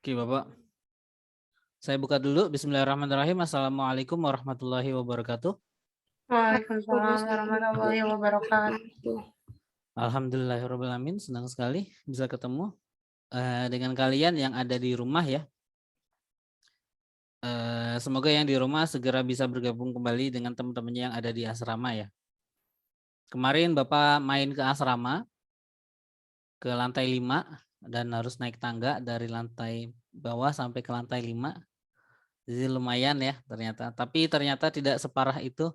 Oke, Bapak. Saya buka dulu. Bismillahirrahmanirrahim. Assalamualaikum warahmatullahi wabarakatuh. Waalaikumsalam warahmatullahi wabarakatuh. Alhamdulillahirrahmanirrahim. Senang sekali bisa ketemu dengan kalian yang ada di rumah ya. Semoga yang di rumah segera bisa bergabung kembali dengan teman-temannya yang ada di asrama ya. Kemarin Bapak main ke asrama ke lantai 5 dan harus naik tangga dari lantai bawah sampai ke lantai 5. Jadi lumayan ya ternyata. Tapi ternyata tidak separah itu.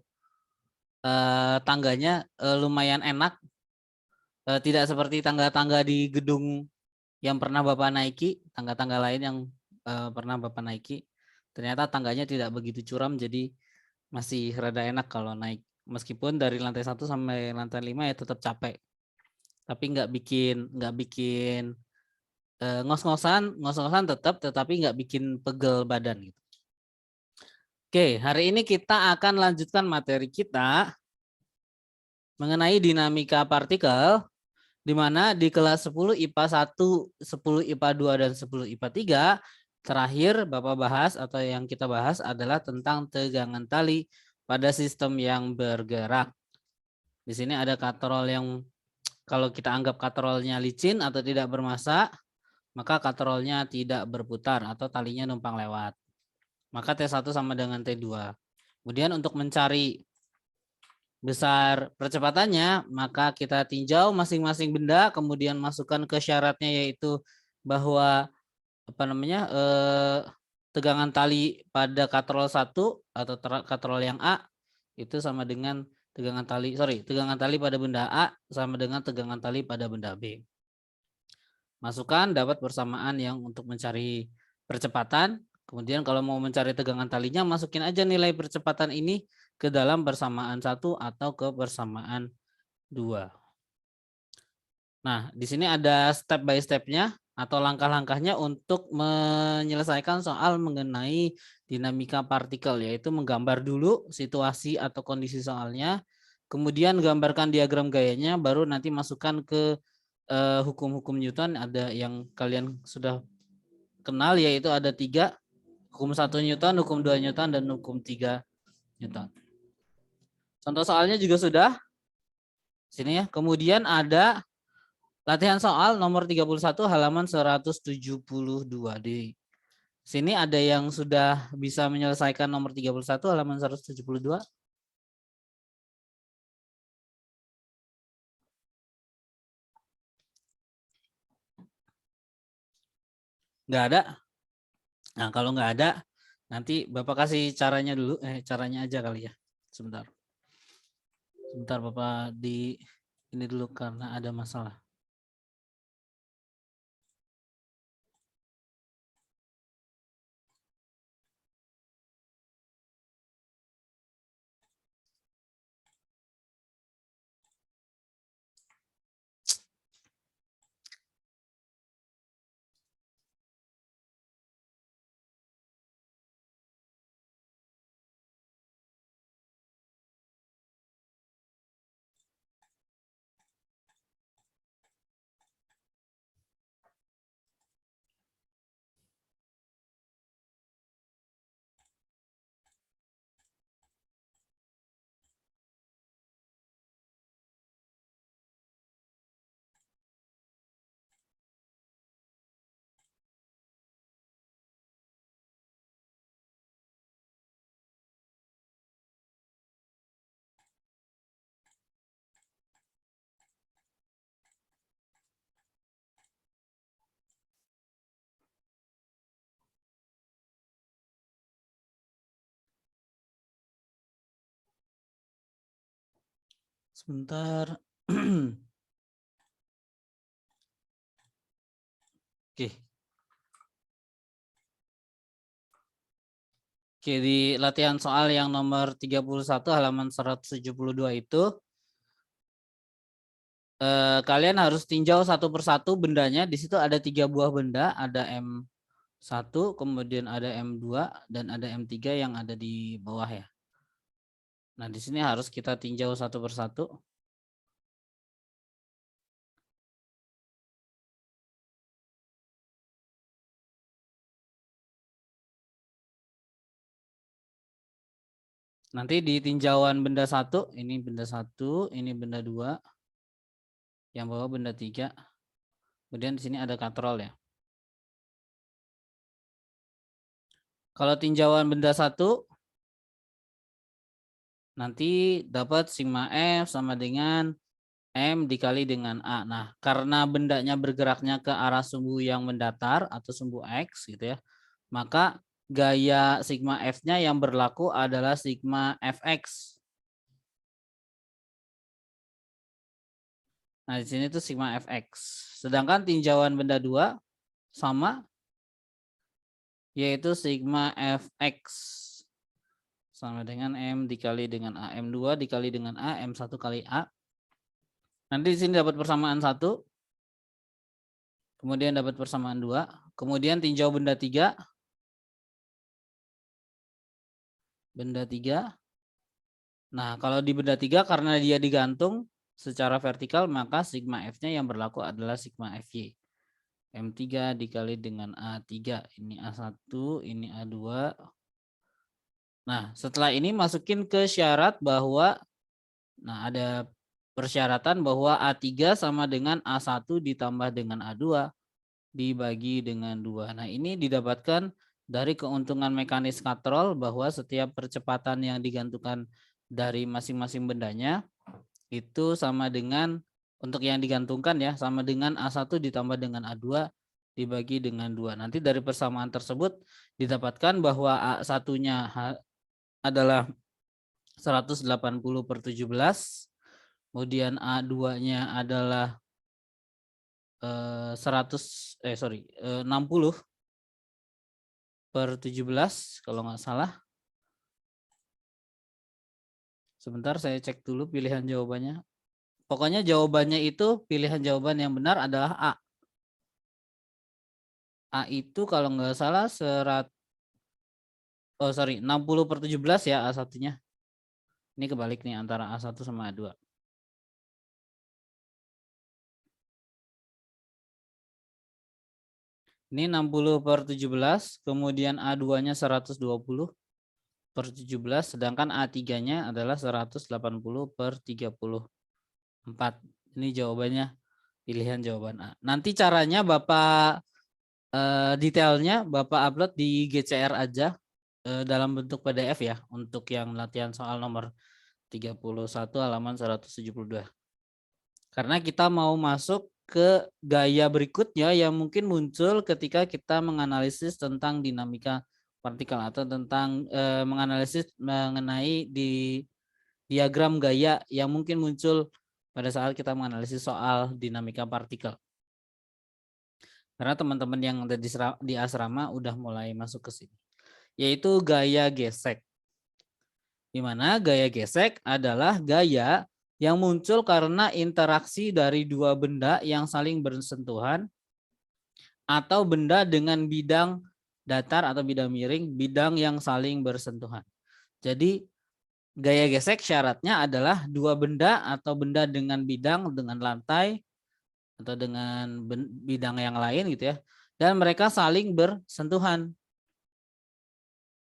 Tangganya lumayan enak. Tidak seperti tangga-tangga di gedung yang pernah Bapak naiki, tangga-tangga lain yang pernah Bapak naiki. Ternyata tangganya tidak begitu curam, jadi masih rada enak kalau naik. Meskipun dari lantai 1 sampai lantai 5 ya tetap capek. Tapi nggak bikin ngos-ngosan tetap, tetapi nggak bikin pegel badan gitu. Oke, hari ini kita akan lanjutkan materi kita mengenai dinamika partikel, di mana di kelas 10 IPA 1, 10 IPA 2, dan 10 IPA 3, terakhir Bapak bahas atau yang kita bahas adalah tentang tegangan tali pada sistem yang bergerak. Di sini ada katrol yang kalau kita anggap katrolnya licin atau tidak bermassa, maka katrolnya tidak berputar atau talinya numpang lewat. Maka T1 sama dengan T2. Kemudian untuk mencari besar percepatannya, maka kita tinjau masing-masing benda, kemudian masukkan ke syaratnya, yaitu bahwa tegangan tali pada katrol 1 atau katrol yang A itu sama dengan tegangan tali pada benda A sama dengan tegangan tali pada benda B. Masukkan dapat persamaan yang untuk mencari percepatan. Kemudian kalau mau mencari tegangan talinya, masukin aja nilai percepatan ini ke dalam persamaan 1 atau ke persamaan 2. Nah, di sini ada step by step-nya atau langkah-langkahnya untuk menyelesaikan soal mengenai dinamika partikel, yaitu menggambar dulu situasi atau kondisi soalnya, kemudian gambarkan diagram gayanya, baru nanti masukkan ke hukum-hukum Newton. Ada yang kalian sudah kenal, yaitu ada 3, hukum 1 Newton, hukum 2 Newton, dan hukum 3 Newton. Contoh soalnya juga sudah sini ya. Kemudian ada latihan soal nomor 31 halaman 172. Di sini ada yang sudah bisa menyelesaikan nomor 31 halaman 172? Nggak ada? Nah, kalau nggak ada, nanti Bapak kasih caranya dulu. Caranya aja kali ya. Sebentar. Sebentar Bapak di ini dulu karena ada masalah. Sebentar. Oke. Oke, di latihan soal yang nomor 31 halaman 172 itu kalian harus tinjau satu persatu bendanya. Di situ ada 3 buah benda, ada M1, kemudian ada M2, dan ada M3 yang ada di bawah ya. Nah, di sini harus kita tinjau satu persatu. Nanti di tinjauan benda 1, ini benda 1, ini benda 2, yang bawah benda 3. Kemudian di sini ada katrol ya. Kalau tinjauan benda 1, nanti dapat sigma F sama dengan M dikali dengan A. Nah, karena bendanya bergeraknya ke arah sumbu yang mendatar atau sumbu X gitu ya, maka gaya sigma F-nya yang berlaku adalah sigma Fx. Nah, di sini tuh sigma Fx. Sedangkan tinjauan benda 2 sama, yaitu sigma Fx sama dengan M dikali dengan A. M2 dikali dengan A, M1 kali A. Nanti di sini dapat persamaan 1. Kemudian dapat persamaan 2. Kemudian tinjau benda 3. Benda 3. Nah, kalau di benda 3 karena dia digantung secara vertikal, maka sigma F-nya yang berlaku adalah sigma Fy. M3 dikali dengan A3. Ini A1, ini A2. Nah, setelah ini masukin ke syarat bahwa, nah ada persyaratan bahwa A3 sama dengan A1 ditambah dengan A2 dibagi dengan 2. Nah, ini didapatkan dari keuntungan mekanis katrol bahwa setiap percepatan yang digantungkan dari masing-masing bendanya itu sama dengan, untuk yang digantungkan ya, sama dengan A1 ditambah dengan A2 dibagi dengan 2. Nanti dari persamaan tersebut didapatkan bahwa A1-nya adalah 180/17, kemudian A2-nya adalah 60/17 kalau nggak salah. Sebentar saya cek dulu pilihan jawabannya. Pokoknya jawabannya itu, pilihan jawaban yang benar adalah A. A itu kalau nggak salah 60/17 ya A1-nya. Ini kebalik nih antara A1 sama A2. Ini 60/17, kemudian A2-nya 120/17, sedangkan A3-nya adalah 180/34. Ini jawabannya, pilihan jawaban A. Nanti caranya Bapak detailnya Bapak upload di GCR aja dalam bentuk PDF ya, untuk yang latihan soal nomor 31 halaman 172. Karena kita mau masuk ke gaya berikutnya yang mungkin muncul ketika kita menganalisis tentang dinamika partikel atau tentang menganalisis mengenai di diagram gaya yang mungkin muncul pada saat kita menganalisis soal dinamika partikel. Karena teman-teman yang ada di asrama udah mulai masuk ke sini. Yaitu gaya gesek. Di mana gaya gesek adalah gaya yang muncul karena interaksi dari dua benda yang saling bersentuhan atau benda dengan bidang datar atau bidang miring, bidang yang saling bersentuhan. Jadi gaya gesek syaratnya adalah dua benda atau benda dengan bidang, dengan lantai atau dengan bidang yang lain gitu ya, dan mereka saling bersentuhan.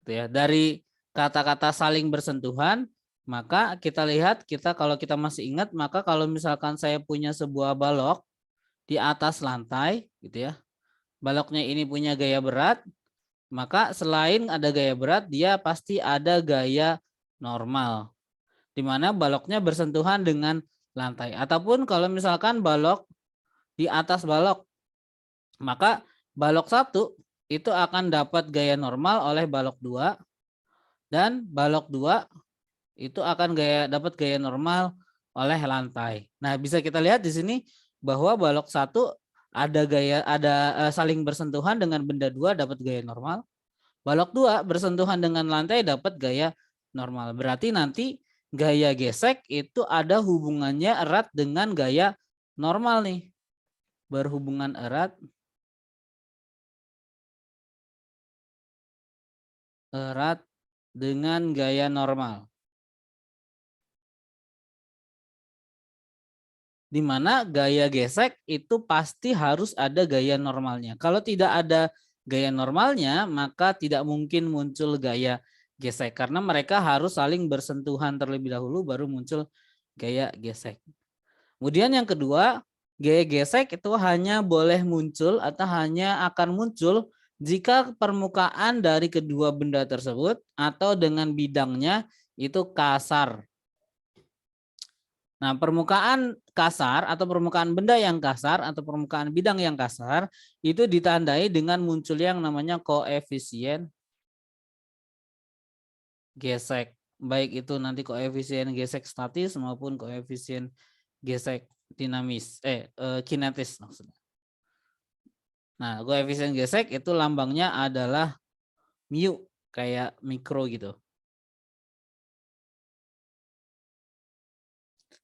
Gitu ya. Dari kata-kata saling bersentuhan, maka kita lihat, kalau kita masih ingat, maka kalau misalkan saya punya sebuah balok di atas lantai gitu ya, baloknya ini punya gaya berat, maka selain ada gaya berat, dia pasti ada gaya normal, di mana baloknya bersentuhan dengan lantai. Ataupun kalau misalkan balok di atas balok, maka balok 1 itu akan dapat gaya normal oleh balok 2, dan balok 2 itu akan dapat gaya normal oleh lantai. Nah, bisa kita lihat di sini bahwa balok 1 ada saling bersentuhan dengan benda 2 dapat gaya normal. Balok 2 bersentuhan dengan lantai dapat gaya normal. Berarti nanti gaya gesek itu ada hubungannya erat dengan gaya normal nih. Berhubungan erat dengan gaya normal. Di mana gaya gesek itu pasti harus ada gaya normalnya. Kalau tidak ada gaya normalnya, maka tidak mungkin muncul gaya gesek karena mereka harus saling bersentuhan terlebih dahulu baru muncul gaya gesek. Kemudian yang kedua, gaya gesek itu hanya boleh muncul atau hanya akan muncul jika permukaan dari kedua benda tersebut atau dengan bidangnya itu kasar. Nah, permukaan kasar atau permukaan benda yang kasar atau permukaan bidang yang kasar itu ditandai dengan muncul yang namanya koefisien gesek. Baik itu nanti koefisien gesek statis maupun koefisien gesek dinamis, kinetis maksudnya. Nah, koefisien gesek itu lambangnya adalah mu, kayak mikro gitu.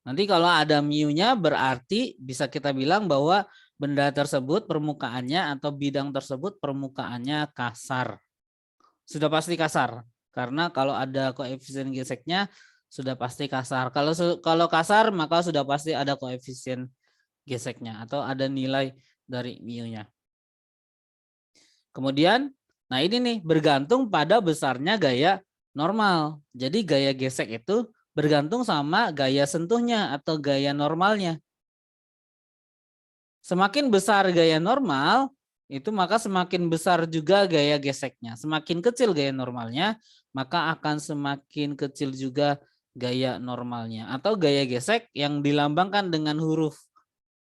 Nanti kalau ada mu-nya berarti bisa kita bilang bahwa benda tersebut permukaannya atau bidang tersebut permukaannya kasar. Sudah pasti kasar. Karena kalau ada koefisien geseknya sudah pasti kasar. Kalau kasar maka sudah pasti ada koefisien geseknya atau ada nilai dari mu-nya. Kemudian, nah ini nih bergantung pada besarnya gaya normal. Jadi gaya gesek itu bergantung sama gaya sentuhnya atau gaya normalnya. Semakin besar gaya normal, itu maka semakin besar juga gaya geseknya. Semakin kecil gaya normalnya, maka akan semakin kecil juga gaya normalnya. Atau gaya gesek yang dilambangkan dengan huruf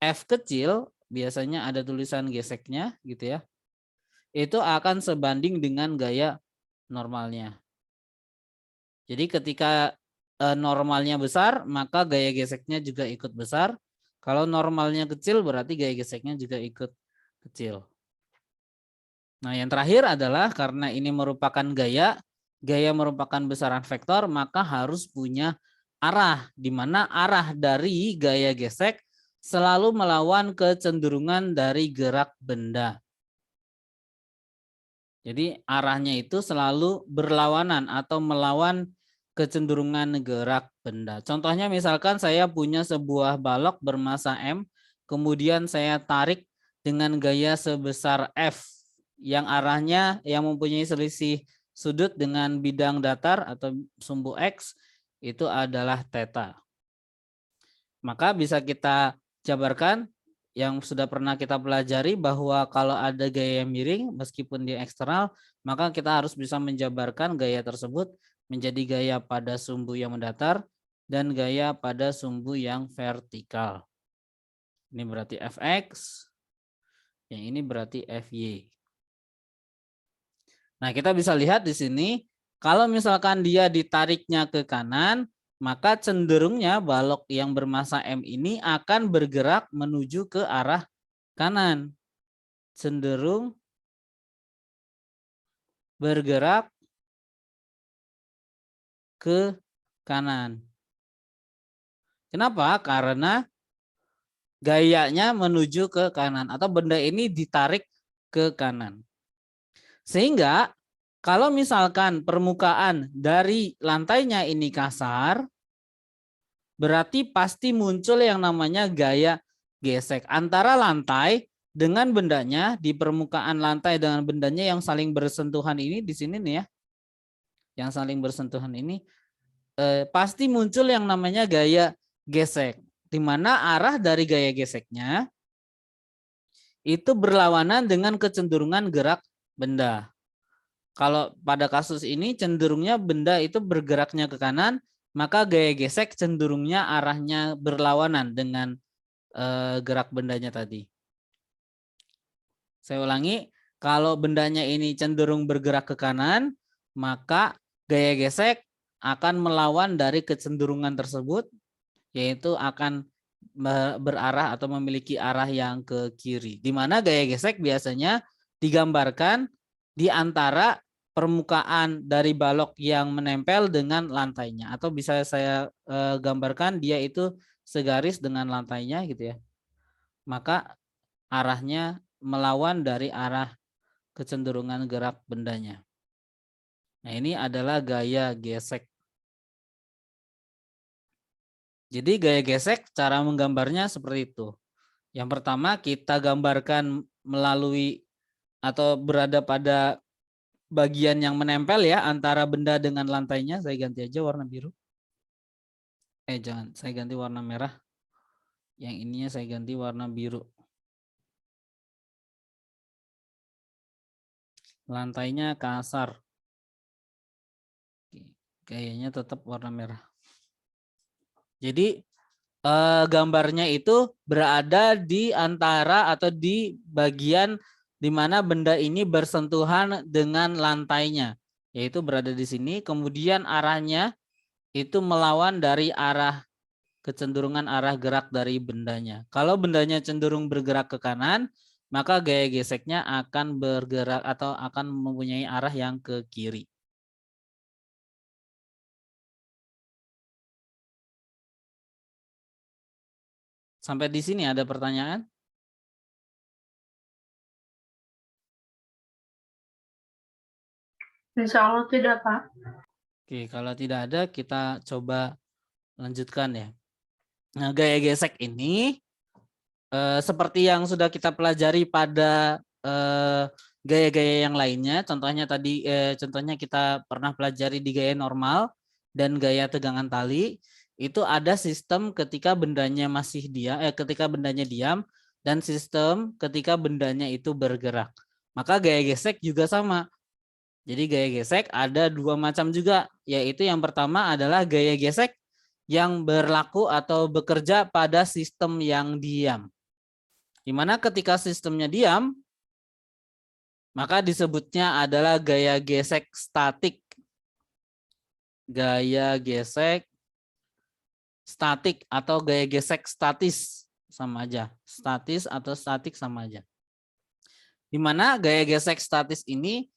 F kecil, biasanya ada tulisan geseknya gitu ya. Itu akan sebanding dengan gaya normalnya. Jadi ketika normalnya besar, maka gaya geseknya juga ikut besar. Kalau normalnya kecil, berarti gaya geseknya juga ikut kecil. Nah, yang terakhir adalah karena ini merupakan gaya merupakan besaran vektor, maka harus punya arah, di mana arah dari gaya gesek selalu melawan kecenderungan dari gerak benda. Jadi arahnya itu selalu berlawanan atau melawan kecenderungan gerak benda. Contohnya misalkan saya punya sebuah balok bermasa M, kemudian saya tarik dengan gaya sebesar F yang arahnya yang mempunyai selisih sudut dengan bidang datar atau sumbu X itu adalah theta. Maka bisa kita jabarkan yang sudah pernah kita pelajari bahwa kalau ada gaya miring meskipun dia eksternal, maka kita harus bisa menjabarkan gaya tersebut menjadi gaya pada sumbu yang mendatar dan gaya pada sumbu yang vertikal. Ini berarti Fx, yang ini berarti Fy. Nah, kita bisa lihat di sini, kalau misalkan dia ditariknya ke kanan, maka cenderungnya balok yang bermasa M ini akan bergerak menuju ke arah kanan. Cenderung bergerak ke kanan. Kenapa? Karena gayanya menuju ke kanan atau benda ini ditarik ke kanan. Sehingga kalau misalkan permukaan dari lantainya ini kasar, berarti pasti muncul yang namanya gaya gesek antara lantai dengan bendanya di permukaan lantai dengan bendanya yang saling bersentuhan ini di sini nih ya. Yang saling bersentuhan ini pasti muncul yang namanya gaya gesek, di mana arah dari gaya geseknya itu berlawanan dengan kecenderungan gerak benda. Kalau pada kasus ini cenderungnya benda itu bergeraknya ke kanan, maka gaya gesek cenderungnya arahnya berlawanan dengan gerak bendanya tadi. Saya ulangi, kalau bendanya ini cenderung bergerak ke kanan, maka gaya gesek akan melawan dari kecenderungan tersebut, yaitu akan berarah atau memiliki arah yang ke kiri. Di mana gaya gesek biasanya digambarkan di antara permukaan dari balok yang menempel dengan lantainya, atau bisa saya gambarkan dia itu segaris dengan lantainya gitu ya. Maka arahnya melawan dari arah kecenderungan gerak bendanya. Nah, ini adalah gaya gesek. Jadi gaya gesek cara menggambarnya seperti itu. Yang pertama kita gambarkan melalui atau berada pada bagian yang menempel ya antara benda dengan lantainya. Saya ganti aja warna biru. Jangan, saya ganti warna merah. Yang ininya saya ganti warna biru. Lantainya kasar. Kayaknya tetap warna merah. Jadi gambarnya itu berada di antara atau di bagian di mana benda ini bersentuhan dengan lantainya, yaitu berada di sini. Kemudian arahnya itu melawan dari arah kecenderungan arah gerak dari bendanya. Kalau bendanya cenderung bergerak ke kanan, maka gaya geseknya akan bergerak atau akan mempunyai arah yang ke kiri. Sampai di sini ada pertanyaan? Insya Allah tidak, Pak. Oke, kalau tidak ada kita coba lanjutkan ya. Nah, gaya gesek ini seperti yang sudah kita pelajari pada gaya-gaya yang lainnya. Contohnya tadi, contohnya kita pernah pelajari di gaya normal dan gaya tegangan tali. Itu ada sistem ketika bendanya masih diam, ketika bendanya diam, dan sistem ketika bendanya itu bergerak. Maka gaya gesek juga sama. Jadi gaya gesek ada dua macam juga, yaitu yang pertama adalah gaya gesek yang berlaku atau bekerja pada sistem yang diam. Di mana ketika sistemnya diam, maka disebutnya adalah gaya gesek statik. Gaya gesek statik atau gaya gesek statis sama aja. Statis atau statik sama aja. Di mana gaya gesek statis ini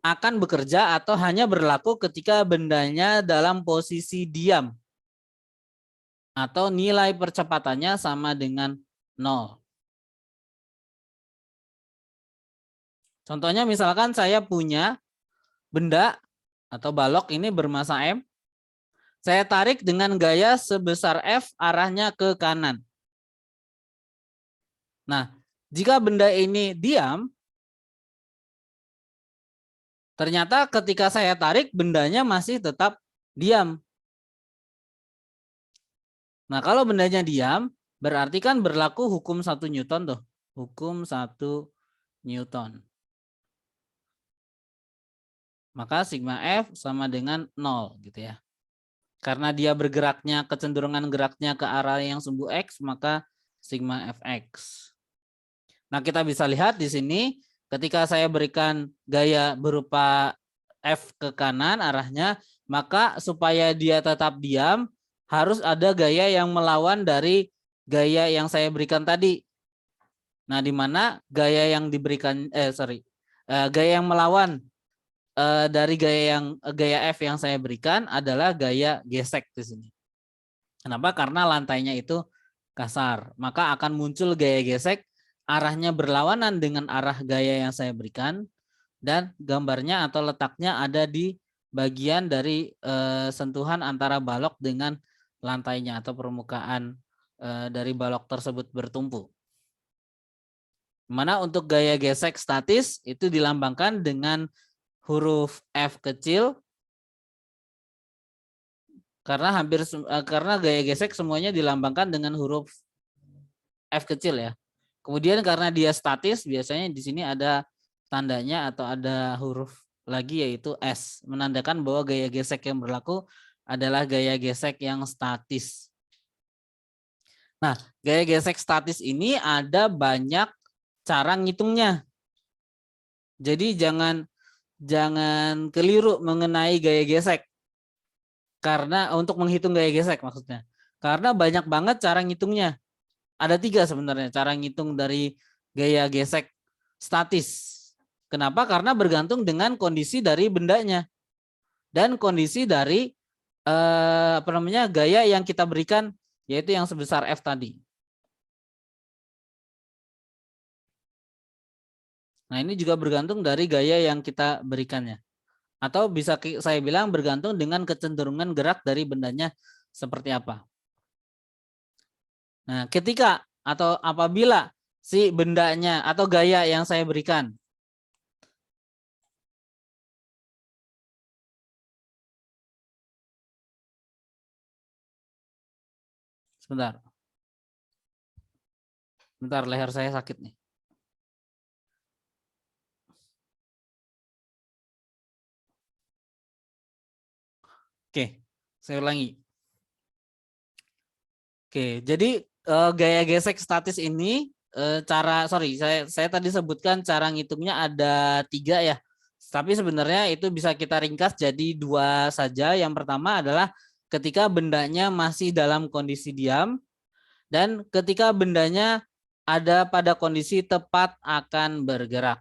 akan bekerja atau hanya berlaku ketika bendanya dalam posisi diam atau nilai percepatannya sama dengan 0. Contohnya misalkan saya punya benda atau balok ini bermasa M. Saya tarik dengan gaya sebesar F arahnya ke kanan. Nah, jika benda ini diam, ternyata ketika saya tarik bendanya masih tetap diam. Nah, kalau bendanya diam, berarti kan berlaku hukum 1 Newton tuh. Hukum 1 Newton. Maka sigma F sama dengan 0 gitu ya. Karena dia bergeraknya, kecenderungan geraknya ke arah yang sumbu X, maka sigma Fx. Nah, kita bisa lihat di sini ketika saya berikan gaya berupa F ke kanan arahnya, maka supaya dia tetap diam, harus ada gaya yang melawan dari gaya yang saya berikan tadi. Nah, di mana gaya yang diberikan, gaya yang melawan dari gaya F yang saya berikan adalah gaya gesek di sini. Kenapa? Karena lantainya itu kasar. Maka akan muncul gaya gesek arahnya berlawanan dengan arah gaya yang saya berikan dan gambarnya atau letaknya ada di bagian dari sentuhan antara balok dengan lantainya atau permukaan dari balok tersebut bertumpu. Mana untuk gaya gesek statis itu dilambangkan dengan huruf F kecil karena gaya gesek semuanya dilambangkan dengan huruf F kecil ya. Kemudian karena dia statis biasanya di sini ada tandanya atau ada huruf lagi yaitu S, menandakan bahwa gaya gesek yang berlaku adalah gaya gesek yang statis. Nah, gaya gesek statis ini ada banyak cara ngitungnya. Jadi jangan keliru mengenai gaya gesek. Karena untuk menghitung gaya gesek maksudnya. Karena banyak banget cara ngitungnya. Ada 3 sebenarnya cara ngitung dari gaya gesek statis. Kenapa? Karena bergantung dengan kondisi dari bendanya dan kondisi dari gaya yang kita berikan, yaitu yang sebesar F tadi. Nah, ini juga bergantung dari gaya yang kita berikannya. Atau bisa saya bilang bergantung dengan kecenderungan gerak dari bendanya seperti apa. Nah, ketika atau apabila si bendanya atau gaya yang saya berikan Sebentar. Bentar, leher saya sakit nih. Oke, saya ulangi. Oke, jadi gaya gesek statis ini saya tadi sebutkan cara ngitungnya ada 3 ya. Tapi sebenarnya itu bisa kita ringkas jadi 2 saja. Yang pertama adalah ketika bendanya masih dalam kondisi diam dan ketika bendanya ada pada kondisi tepat akan bergerak.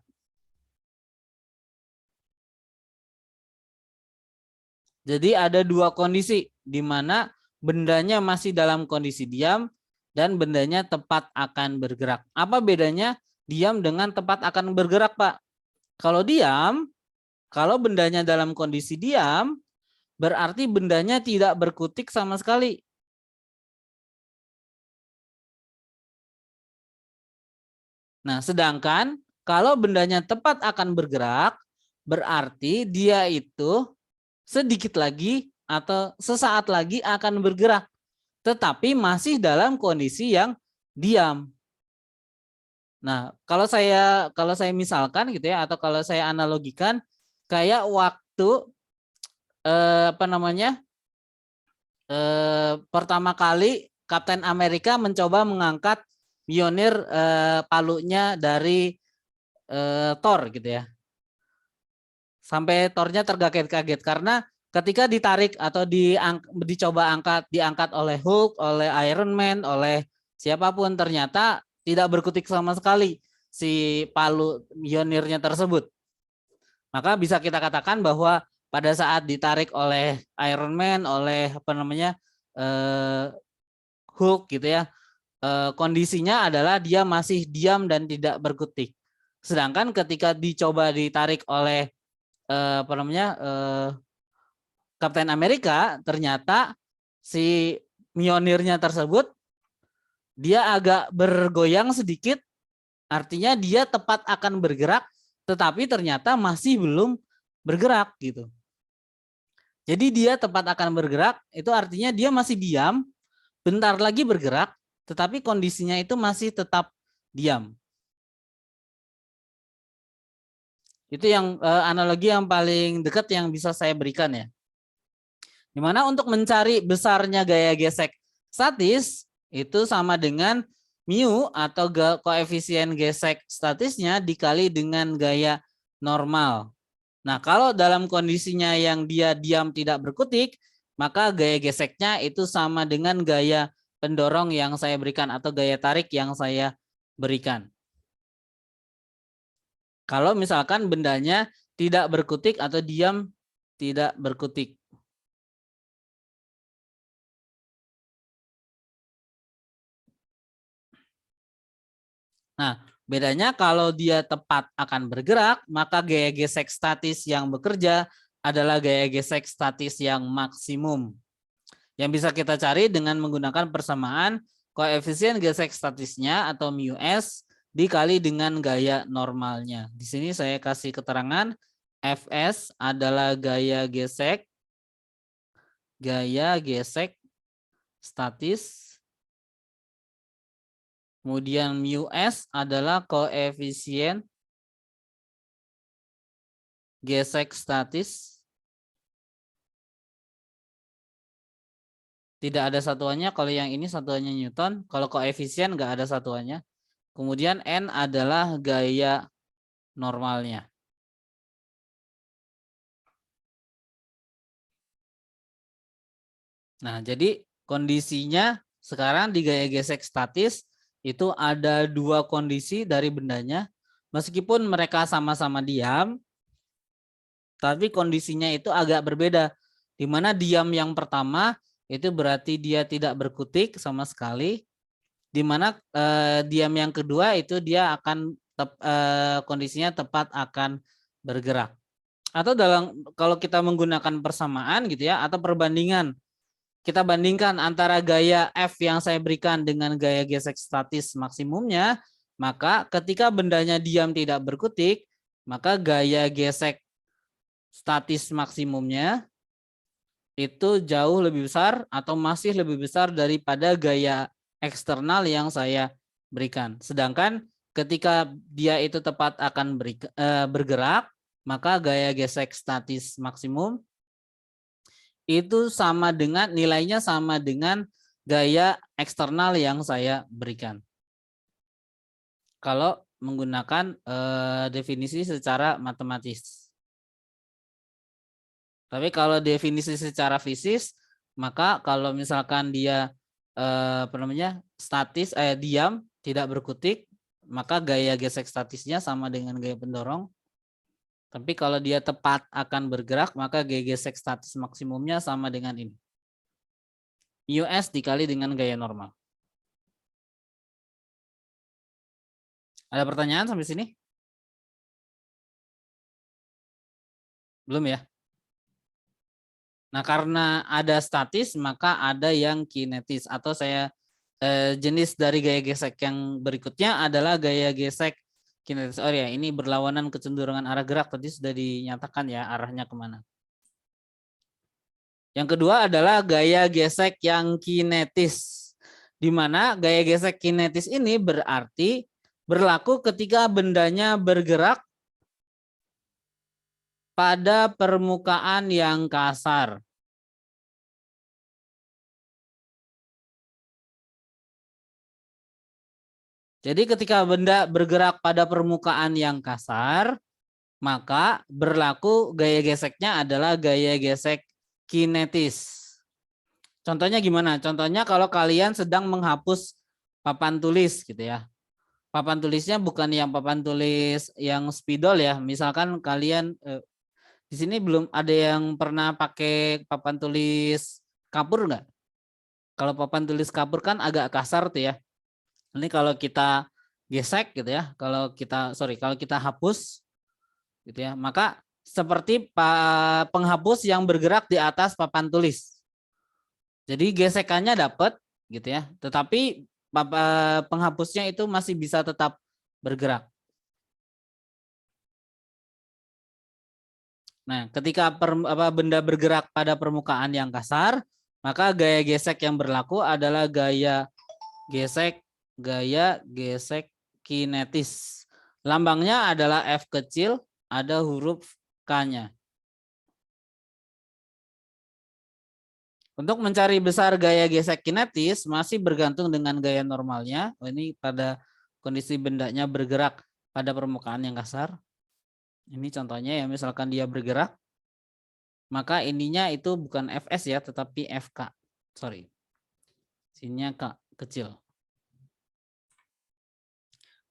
Jadi ada 2 kondisi di mana bendanya masih dalam kondisi diam dan bendanya tepat akan bergerak. Apa bedanya diam dengan tepat akan bergerak, Pak? Kalau diam, kalau bendanya dalam kondisi diam, berarti bendanya tidak berkutik sama sekali. Nah, sedangkan kalau bendanya tepat akan bergerak, berarti dia itu sedikit lagi atau sesaat lagi akan bergerak, tetapi masih dalam kondisi yang diam. Nah, kalau saya misalkan gitu ya, atau kalau saya analogikan kayak waktu pertama kali Kapten Amerika mencoba mengangkat Mjolnir palunya dari Thor gitu ya. Sampai Thor-nya terkaget-kaget karena ketika ditarik atau diangkat oleh Hulk, oleh Iron Man, oleh siapapun ternyata tidak berkutik sama sekali si palu Mjolnirnya tersebut. Maka bisa kita katakan bahwa pada saat ditarik oleh Iron Man, oleh Hulk gitu ya, kondisinya adalah dia masih diam dan tidak berkutik. Sedangkan ketika dicoba ditarik oleh Kapten Amerika, ternyata si Mjolnirnya tersebut dia agak bergoyang sedikit, artinya dia tepat akan bergerak, tetapi ternyata masih belum bergerak gitu. Jadi dia tepat akan bergerak, itu artinya dia masih diam, bentar lagi bergerak, tetapi kondisinya itu masih tetap diam. Itu yang analogi yang paling dekat yang bisa saya berikan ya. Dimana untuk mencari besarnya gaya gesek statis itu sama dengan mu atau koefisien gesek statisnya dikali dengan gaya normal. Nah, kalau dalam kondisinya yang dia diam tidak berkutik, maka gaya geseknya itu sama dengan gaya pendorong yang saya berikan atau gaya tarik yang saya berikan. Kalau misalkan bendanya tidak berkutik atau diam tidak berkutik. Nah, bedanya kalau dia tepat akan bergerak, maka gaya gesek statis yang bekerja adalah gaya gesek statis yang maksimum. Yang bisa kita cari dengan menggunakan persamaan koefisien gesek statisnya atau μs dikali dengan gaya normalnya. Di sini saya kasih keterangan Fs adalah gaya gesek statis. Kemudian μs adalah koefisien gesek statis. Tidak ada satuannya, kalau yang ini satuannya Newton, kalau koefisien nggak ada satuannya. Kemudian N adalah gaya normalnya. Nah, jadi kondisinya sekarang di gaya gesek statis itu ada 2 kondisi dari bendanya. Meskipun mereka sama-sama diam, tapi kondisinya itu agak berbeda. Di mana diam yang pertama itu berarti dia tidak berkutik sama sekali. Di mana diam yang kedua itu dia akan kondisinya tepat akan bergerak. Atau kalau kita menggunakan persamaan gitu ya, atau perbandingan, kita bandingkan antara gaya F yang saya berikan dengan gaya gesek statis maksimumnya, maka ketika bendanya diam tidak berkutik, maka gaya gesek statis maksimumnya itu jauh lebih besar atau masih lebih besar daripada gaya eksternal yang saya berikan. Sedangkan ketika dia itu tepat akan bergerak, maka gaya gesek statis maksimum itu sama dengan nilainya sama dengan gaya eksternal yang saya berikan. Kalau menggunakan definisi secara matematis. Tapi kalau definisi secara fisik, maka kalau misalkan dia statis, diam, tidak berkutik, maka gaya gesek statisnya sama dengan gaya pendorong. Tapi kalau dia tepat akan bergerak, maka gaya gesek statis maksimumnya sama dengan ini. US dikali dengan gaya normal. Ada pertanyaan sampai sini? Belum ya? Nah, karena ada statis, maka ada yang kinetis. Atau saya jenis dari gaya gesek yang berikutnya adalah gaya gesek kinetis. Oh ya, ini berlawanan kecenderungan arah gerak. Tadi sudah dinyatakan ya arahnya kemana. Yang kedua adalah gaya gesek yang kinetis. Di mana gaya gesek kinetis ini berarti berlaku ketika bendanya bergerak pada permukaan yang kasar. Jadi ketika benda bergerak pada permukaan yang kasar, maka berlaku gaya geseknya adalah gaya gesek kinetis. Contohnya gimana? Contohnya kalau kalian sedang menghapus papan tulis gitu ya. Papan tulisnya bukan yang papan tulis yang spidol ya. Misalkan kalian di sini belum ada yang pernah pakai papan tulis kapur nggak? Kalau papan tulis kapur kan agak kasar tuh ya. Ini kalau kita gesek gitu ya, kalau kita hapus gitu ya, maka seperti penghapus yang bergerak di atas papan tulis. Jadi gesekannya dapat gitu ya, tetapi penghapusnya itu masih bisa tetap bergerak. Nah, ketika benda bergerak pada permukaan yang kasar, maka gaya gesek yang berlaku adalah gaya gesek kinetis. Lambangnya adalah F kecil, ada huruf K-nya. Untuk mencari besar gaya gesek kinetis masih bergantung dengan gaya normalnya. Ini pada kondisi bendanya bergerak pada permukaan yang kasar. Ini contohnya ya, misalkan dia bergerak, maka ininya itu bukan Fs ya, tetapi Fk. Sorry. Sininya K kecil.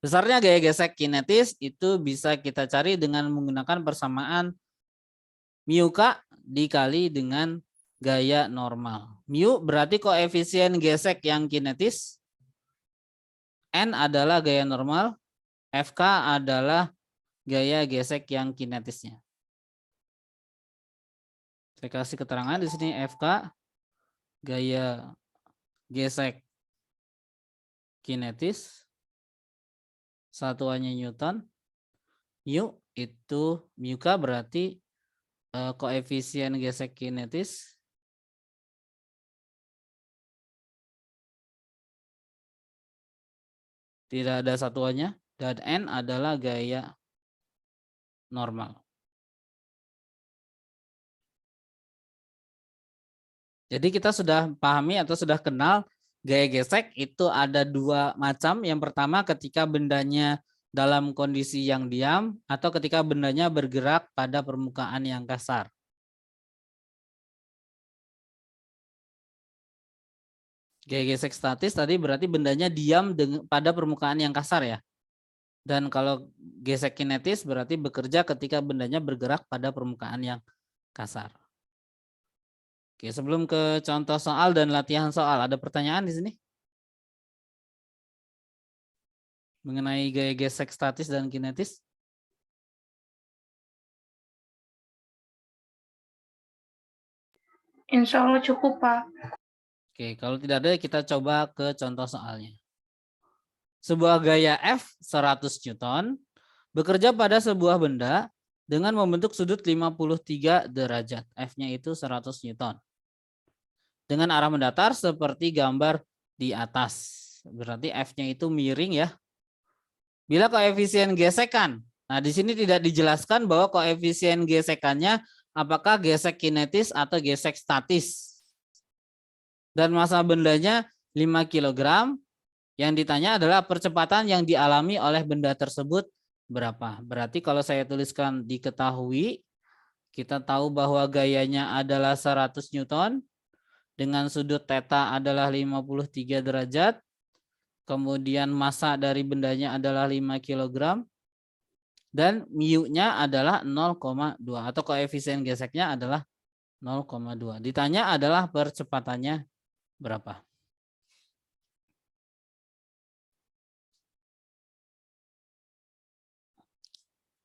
Besarnya gaya gesek kinetis itu bisa kita cari dengan menggunakan persamaan mu K dikali dengan gaya normal. Mu berarti koefisien gesek yang kinetis. N adalah gaya normal. Fk adalah gaya gesek yang kinetisnya. Saya kasih keterangan di sini Fk gaya gesek kinetis. Satuannya Newton. Mu itu mu K berarti koefisien gesek kinetis. Tidak ada satuannya. Dan N adalah gaya normal. Jadi kita sudah pahami atau sudah kenal gaya gesek itu ada dua macam. Yang pertama ketika bendanya dalam kondisi yang diam atau ketika bendanya bergerak pada permukaan yang kasar. Gaya gesek statis tadi berarti bendanya diam pada permukaan yang kasar ya. Dan kalau gesek kinetis berarti bekerja ketika bendanya bergerak pada permukaan yang kasar. Oke, sebelum ke contoh soal dan latihan soal, ada pertanyaan di sini? Mengenai gaya gesek statis dan kinetis? Insya Allah cukup, Pak. Oke, kalau tidak ada kita coba ke contoh soalnya. Sebuah gaya F 100 Newton bekerja pada sebuah benda dengan membentuk sudut 53 derajat. F-nya itu 100 Newton. dengan arah mendatar seperti gambar di atas. Berarti F-nya itu miring ya. Bila koefisien gesekan, nah di sini tidak dijelaskan bahwa koefisien gesekannya apakah gesek kinetis atau gesek statis. Dan massa bendanya 5 kg. Yang ditanya adalah percepatan yang dialami oleh benda tersebut berapa. Berarti kalau saya tuliskan diketahui, kita tahu bahwa gayanya adalah 100 Newton dengan sudut theta adalah 53 derajat. Kemudian massa dari bendanya adalah 5 kg. Dan mu-nya adalah 0,2 atau koefisien geseknya adalah 0,2. Ditanya adalah percepatannya berapa.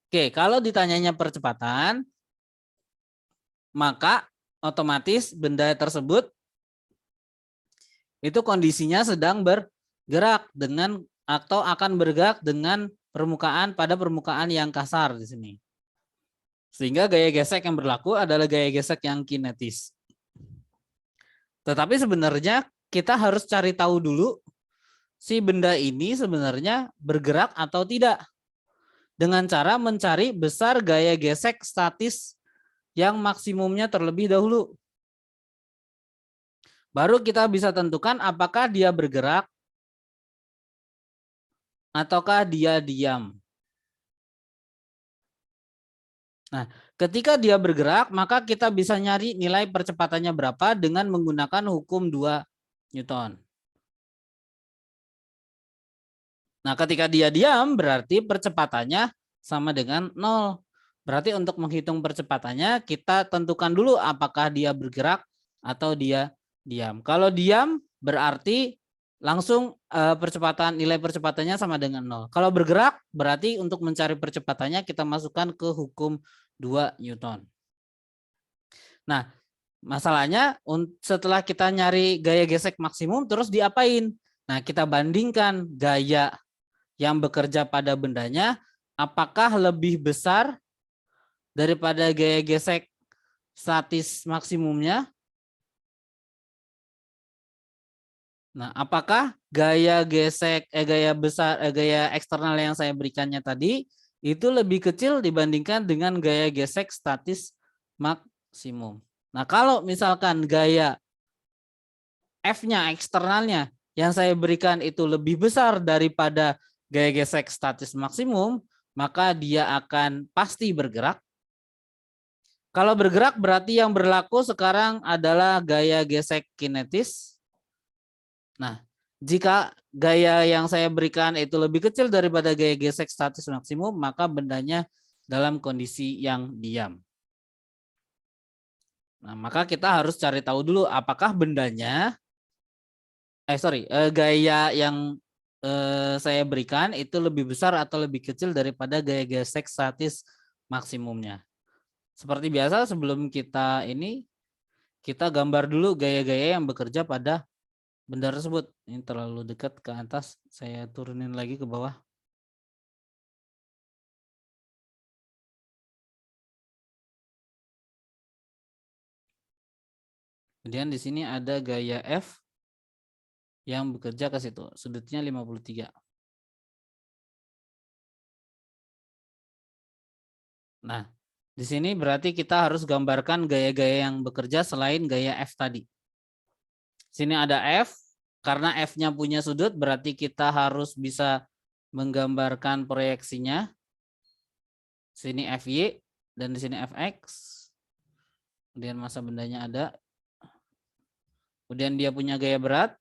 Oke, kalau ditanyanya percepatan, maka otomatis benda tersebut itu kondisinya sedang bergerak dengan atau akan bergerak dengan pada permukaan yang kasar di sini. Sehingga gaya gesek yang berlaku adalah gaya gesek yang kinetis. Tetapi sebenarnya kita harus cari tahu dulu si benda ini sebenarnya bergerak atau tidak. Dengan cara mencari besar gaya gesek statis yang maksimumnya terlebih dahulu. Baru kita bisa tentukan apakah dia bergerak ataukah dia diam. Nah, ketika dia bergerak, maka kita bisa nyari nilai percepatannya berapa dengan menggunakan hukum 2 Newton. Nah, ketika dia diam berarti percepatannya sama dengan 0. Berarti untuk menghitung percepatannya kita tentukan dulu apakah dia bergerak atau dia diam. Kalau diam berarti langsung nilai percepatannya sama dengan 0. Kalau bergerak berarti untuk mencari percepatannya kita masukkan ke hukum 2 Newton. Nah, masalahnya setelah kita nyari gaya gesek maksimum terus diapain? Nah, kita bandingkan gaya yang bekerja pada bendanya apakah lebih besar daripada gaya gesek statis maksimumnya. Nah, apakah gaya eksternal yang saya berikannya tadi itu lebih kecil dibandingkan dengan gaya gesek statis maksimum. Nah, kalau misalkan gaya F-nya eksternalnya yang saya berikan itu lebih besar daripada gaya gesek statis maksimum, maka dia akan pasti bergerak. Kalau bergerak berarti yang berlaku sekarang adalah gaya gesek kinetis. Nah, jika gaya yang saya berikan itu lebih kecil daripada gaya gesek statis maksimum, maka bendanya dalam kondisi yang diam. Nah, maka kita harus cari tahu dulu apakah bendanya gaya yang saya berikan itu lebih besar atau lebih kecil daripada gaya gesek statis maksimumnya. Seperti biasa sebelum kita gambar dulu gaya-gaya yang bekerja pada benda tersebut. Ini terlalu dekat ke atas, saya turunin lagi ke bawah. Kemudian di sini ada gaya F yang bekerja ke situ, sudutnya 53. Nah, di sini berarti kita harus gambarkan gaya-gaya yang bekerja selain gaya F tadi. Sini ada F, karena F-nya punya sudut berarti kita harus bisa menggambarkan proyeksinya. Sini FY dan di sini FX. Kemudian massa bendanya ada. Kemudian dia punya gaya berat.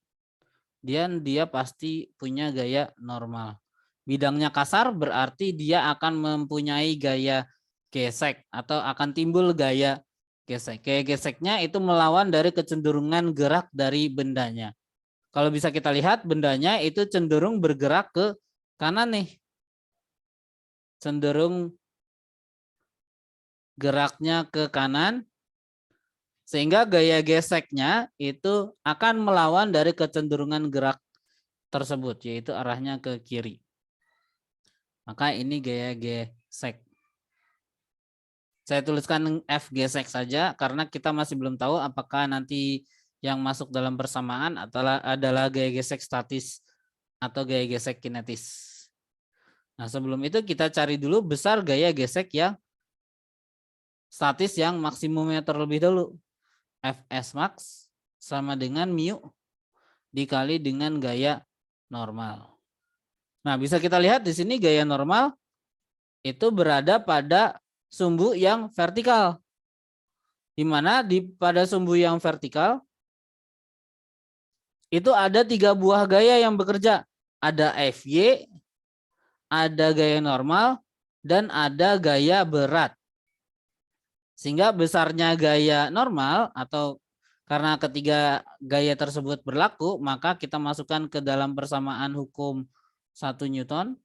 Dan dia pasti punya gaya normal. Bidangnya kasar berarti dia akan mempunyai gaya gesek atau akan timbul gaya gesek. Gaya geseknya itu melawan dari kecenderungan gerak dari bendanya. Kalau bisa kita lihat bendanya itu cenderung bergerak ke kanan nih. Cenderung geraknya ke kanan. Sehingga gaya geseknya itu akan melawan dari kecenderungan gerak tersebut, yaitu arahnya ke kiri. Maka ini gaya gesek. Saya tuliskan F gesek saja karena kita masih belum tahu apakah nanti yang masuk dalam persamaan adalah gaya gesek statis atau gaya gesek kinetis. Nah, sebelum itu kita cari dulu besar gaya gesek yang statis yang maksimumnya terlebih dahulu. Fs max sama dengan mu dikali dengan gaya normal. Nah, bisa kita lihat di sini gaya normal itu berada pada sumbu yang vertikal. Di mana pada sumbu yang vertikal itu ada 3 buah gaya yang bekerja. Ada Fy, ada gaya normal, dan ada gaya berat. Sehingga besarnya gaya normal atau karena ketiga gaya tersebut berlaku, maka kita masukkan ke dalam persamaan hukum 1 Newton.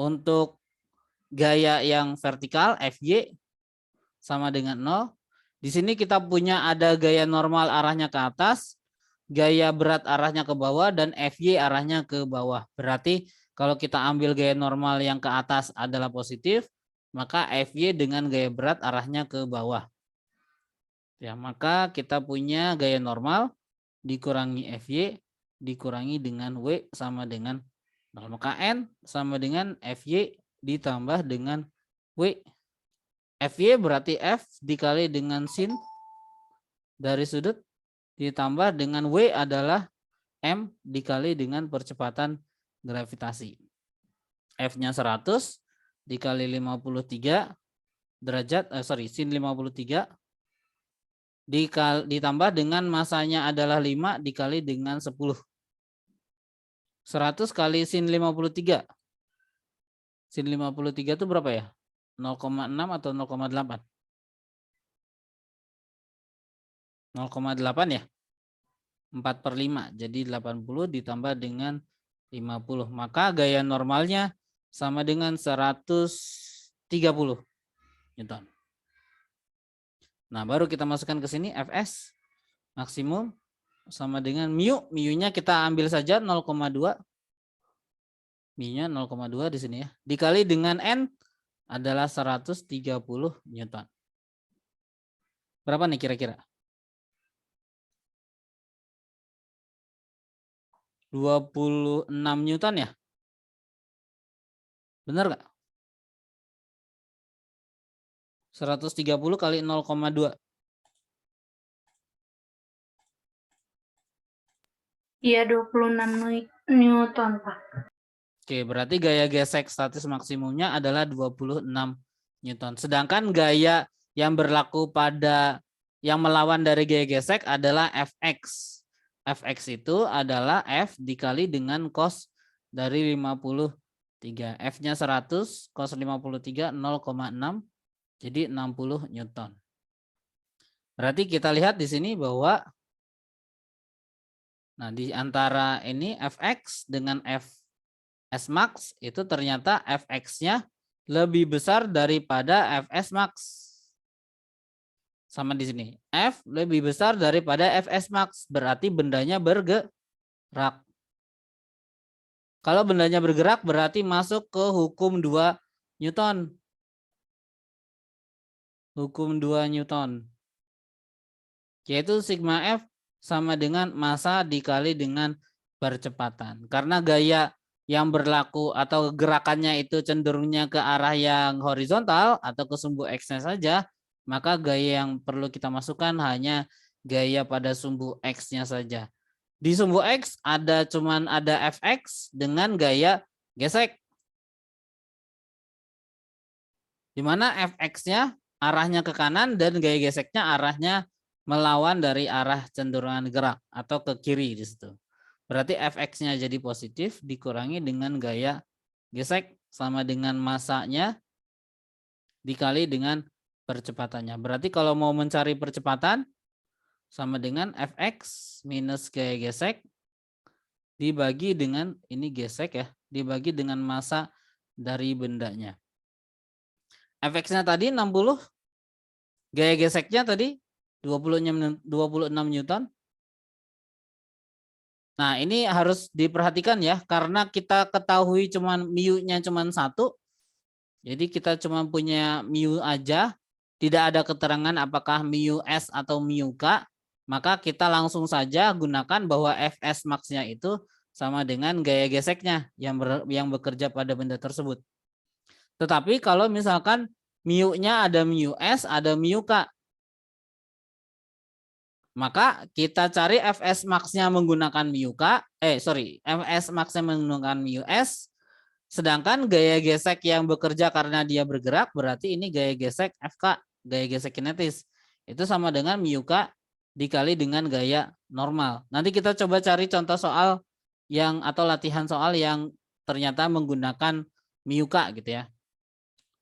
Untuk gaya yang vertikal Fy sama dengan 0. Di sini kita punya ada gaya normal arahnya ke atas, gaya berat arahnya ke bawah, dan Fy arahnya ke bawah. Berarti kalau kita ambil gaya normal yang ke atas adalah positif, maka Fy dengan gaya berat arahnya ke bawah. Ya, maka kita punya gaya normal dikurangi Fy dikurangi dengan W sama dengan 0. Maka N sama dengan Fy ditambah dengan W. Fy berarti F dikali dengan sin dari sudut ditambah dengan W adalah M dikali dengan percepatan gravitasi. F-nya 100 dikali 53 derajat, sin 53 ditambah dengan masanya adalah 5 dikali dengan 10. 100 kali sin 53. Sin 53 itu berapa ya? 0,6 atau 0,8? 0,8 ya? 4/5. Jadi 80 ditambah dengan 50. Maka gaya normalnya sama dengan 130 Newton. Nah, baru kita masukkan ke sini Fs maksimum sama dengan mu. Mu-nya kita ambil saja 0,2. Mu-nya 0,2 di sini ya. Dikali dengan N adalah 130 Newton. Berapa nih kira-kira? 26 Newton ya? Benar nggak? 130 kali 0,2. Iya, 26 Newton, Pak. Oke, berarti gaya gesek statis maksimumnya adalah 26 Newton. Sedangkan gaya yang berlaku pada yang melawan dari gaya gesek adalah Fx. Fx itu adalah F dikali dengan cos dari 53. F-nya 100, cos 53 0,6. Jadi 60 Newton. Berarti kita lihat di sini bahwa nah di antara ini Fx dengan Fs max itu ternyata Fx-nya lebih besar daripada Fs max. Sama di sini. F lebih besar daripada Fs max, berarti bendanya bergerak. Kalau bendanya bergerak berarti masuk ke hukum 2 Newton. Hukum 2 Newton. Yaitu sigma F sama dengan massa dikali dengan percepatan. Karena gaya yang berlaku atau gerakannya itu cenderungnya ke arah yang horizontal atau ke sumbu X-nya saja, maka gaya yang perlu kita masukkan hanya gaya pada sumbu X-nya saja. Di sumbu X cuman ada Fx dengan gaya gesek. Di mana Fx-nya arahnya ke kanan dan gaya geseknya arahnya melawan dari arah cenderungan gerak atau ke kiri di situ. Berarti Fx-nya jadi positif dikurangi dengan gaya gesek sama dengan massanya dikali dengan percepatannya. Berarti kalau mau mencari percepatan sama dengan Fx minus gaya gesek dibagi dengan ini gesek ya, dibagi dengan massa dari bendanya. Fx-nya tadi 60, gaya geseknya tadi 26 Newton. Nah, ini harus diperhatikan ya, karena kita ketahui cuman mu-nya cuman 1. Jadi kita cuma punya mu aja, tidak ada keterangan apakah mu S atau mu K, maka kita langsung saja gunakan bahwa Fs max-nya itu sama dengan gaya geseknya yang bekerja pada benda tersebut. Tetapi kalau misalkan mu-nya ada mu S, ada mu K, maka kita cari Fs max-nya menggunakan mu K, Fs max-nya menggunakan mu S, sedangkan gaya gesek yang bekerja karena dia bergerak berarti ini gaya gesek Fk, gaya gesek kinetis. Itu sama dengan mu K dikali dengan gaya normal. Nanti kita coba cari contoh soal yang atau latihan soal yang ternyata menggunakan mu K gitu ya.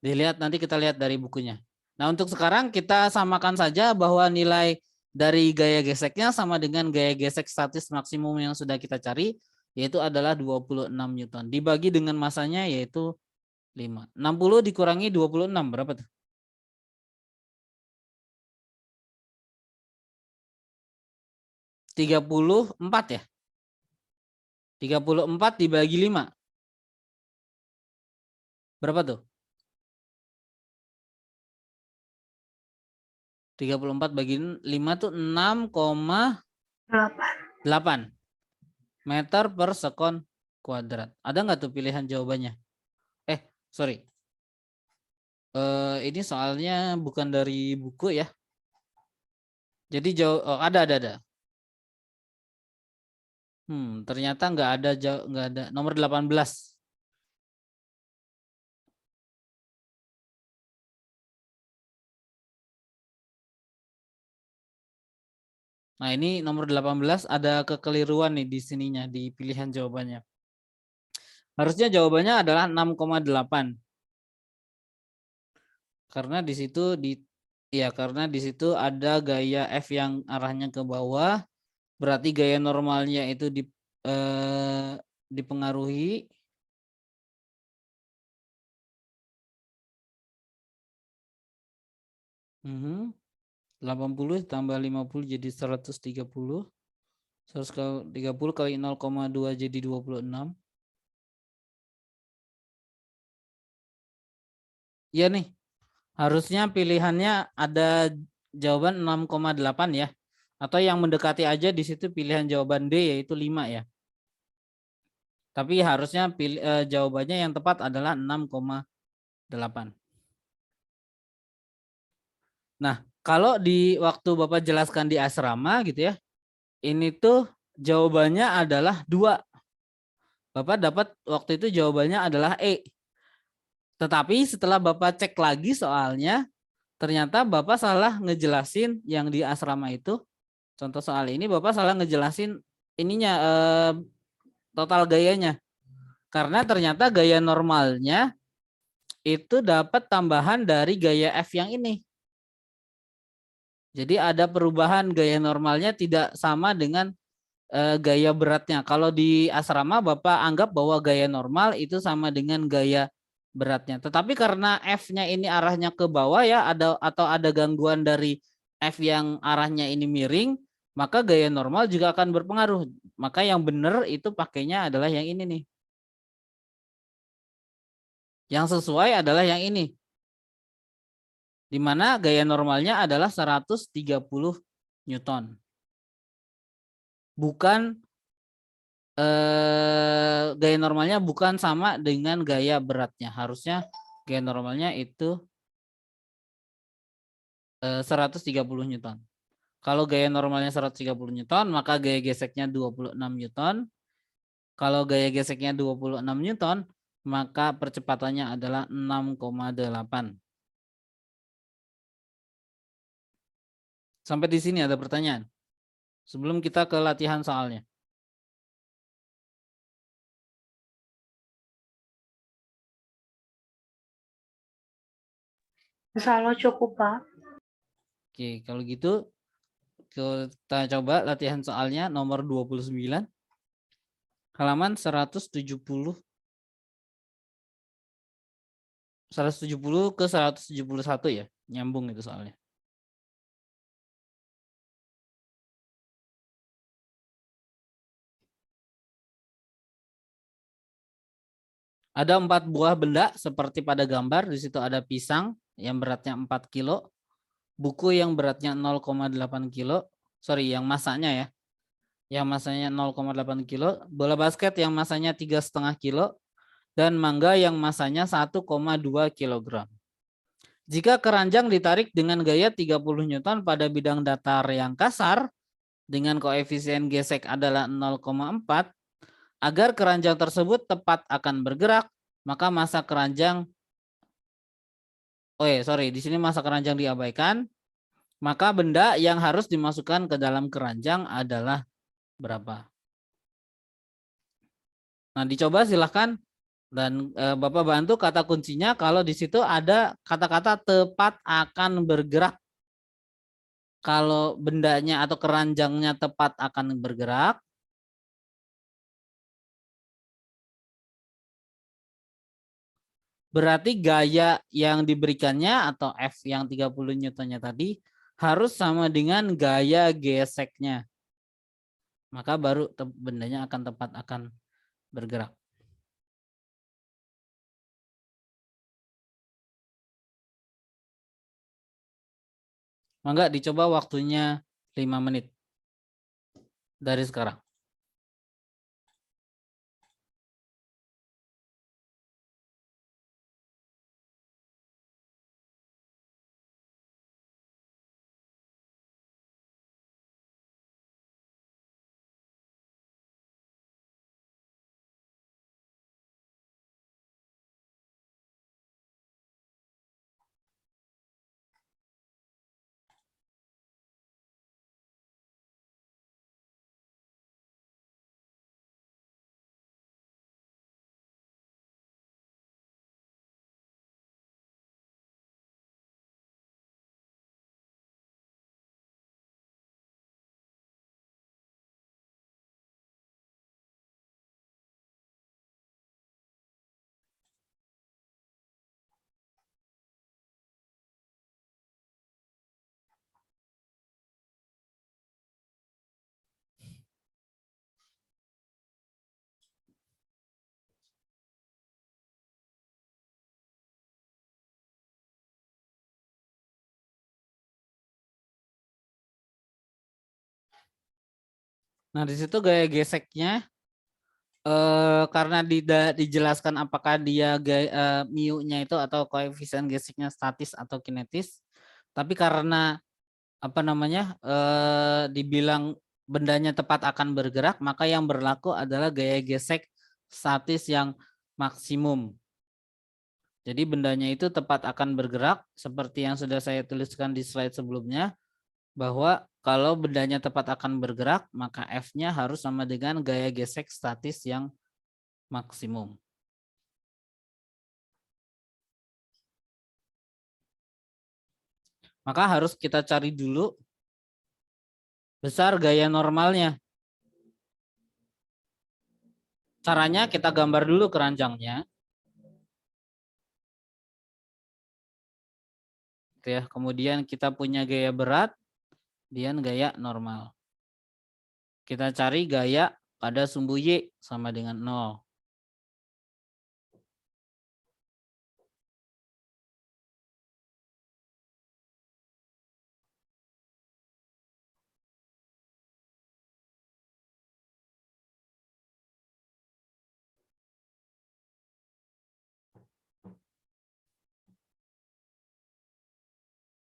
Dilihat nanti kita lihat dari bukunya. Nah, untuk sekarang kita samakan saja bahwa nilai dari gaya geseknya sama dengan gaya gesek statis maksimum yang sudah kita cari, yaitu adalah 26 Newton. Dibagi dengan masanya yaitu 5. 60 dikurangi 26 berapa tuh? 34 ya? 34 dibagi 5. Berapa tuh? 34 bagi 5 tuh 6,8 meter per sekon kuadrat. Ada nggak tuh pilihan jawabannya? Sorry. Ini soalnya bukan dari buku ya. Jadi ada. Ternyata nggak ada nomor 18. Nah, ini nomor 18 ada kekeliruan nih di sininya di pilihan jawabannya. Harusnya jawabannya adalah 6,8. Karena di situ ada gaya F yang arahnya ke bawah, berarti gaya normalnya itu dipengaruhi 80 tambah 50 jadi 130. 130 kali 0,2 jadi 26. Iya nih. Harusnya pilihannya ada jawaban 6,8 ya. Atau yang mendekati aja di situ pilihan jawaban D yaitu 5 ya. Tapi harusnya jawabannya yang tepat adalah 6,8. Nah, kalau di waktu Bapak jelaskan di asrama gitu ya, ini tuh jawabannya adalah 2. Bapak dapat waktu itu jawabannya adalah E. Tetapi setelah Bapak cek lagi soalnya, ternyata Bapak salah ngejelasin yang di asrama itu. Contoh soal ini Bapak salah ngejelasin ininya total gayanya. Karena ternyata gaya normalnya itu dapat tambahan dari gaya F yang ini. Jadi ada perubahan gaya normalnya tidak sama dengan gaya beratnya. Kalau di asrama Bapak anggap bahwa gaya normal itu sama dengan gaya beratnya. Tetapi karena F-nya ini arahnya ke bawah ya, atau ada gangguan dari F yang arahnya ini miring, maka gaya normal juga akan berpengaruh. Maka yang benar itu pakainya adalah yang ini nih. Yang sesuai adalah yang ini. Di mana gaya normalnya adalah 130 Newton. Bukan gaya normalnya bukan sama dengan gaya beratnya. Harusnya gaya normalnya itu 130 Newton. Kalau gaya normalnya 130 Newton, maka gaya geseknya 26 Newton. Kalau gaya geseknya 26 Newton, maka percepatannya adalah 6,8. Sampai di sini ada pertanyaan? Sebelum kita ke latihan soalnya. Insya Allah cukup, Pak. Oke, kalau gitu kita coba latihan soalnya nomor 29. Halaman 170 ke 171 ya. Nyambung itu soalnya. Ada 4 buah benda seperti pada gambar. Di situ ada pisang yang beratnya 4 kilo. buku yang beratnya 0,8 kilo, sorry yang masanya ya, yang masanya 0,8 kilo, bola basket yang masanya 3,5 kilo, dan mangga yang masanya 1,2 kilogram. Jika keranjang ditarik dengan gaya 30 Newton pada bidang datar yang kasar, dengan koefisien gesek adalah 0,4, agar keranjang tersebut tepat akan bergerak, maka massa keranjang, di sini massa keranjang diabaikan, maka benda yang harus dimasukkan ke dalam keranjang adalah berapa? Nah, dicoba silahkan dan Bapak bantu kata kuncinya kalau di situ ada kata-kata tepat akan bergerak. Kalau bendanya atau keranjangnya tepat akan bergerak, berarti gaya yang diberikannya atau F yang 30 Newtonnya tadi harus sama dengan gaya geseknya. Maka baru bendanya akan tepat akan bergerak. Maka dicoba waktunya 5 menit dari sekarang. Nah, di situ gaya geseknya karena tidak dijelaskan apakah dia mu-nya itu atau koefisien geseknya statis atau kinetis. Tapi karena dibilang bendanya tepat akan bergerak, maka yang berlaku adalah gaya gesek statis yang maksimum. Jadi bendanya itu tepat akan bergerak seperti yang sudah saya tuliskan di slide sebelumnya, bahwa kalau bendanya tepat akan bergerak, maka F-nya harus sama dengan gaya gesek statis yang maksimum. Maka harus kita cari dulu besar gaya normalnya. Caranya kita gambar dulu keranjangnya. Ya, kemudian kita punya gaya berat dan gaya normal. Kita cari gaya pada sumbu Y sama dengan 0.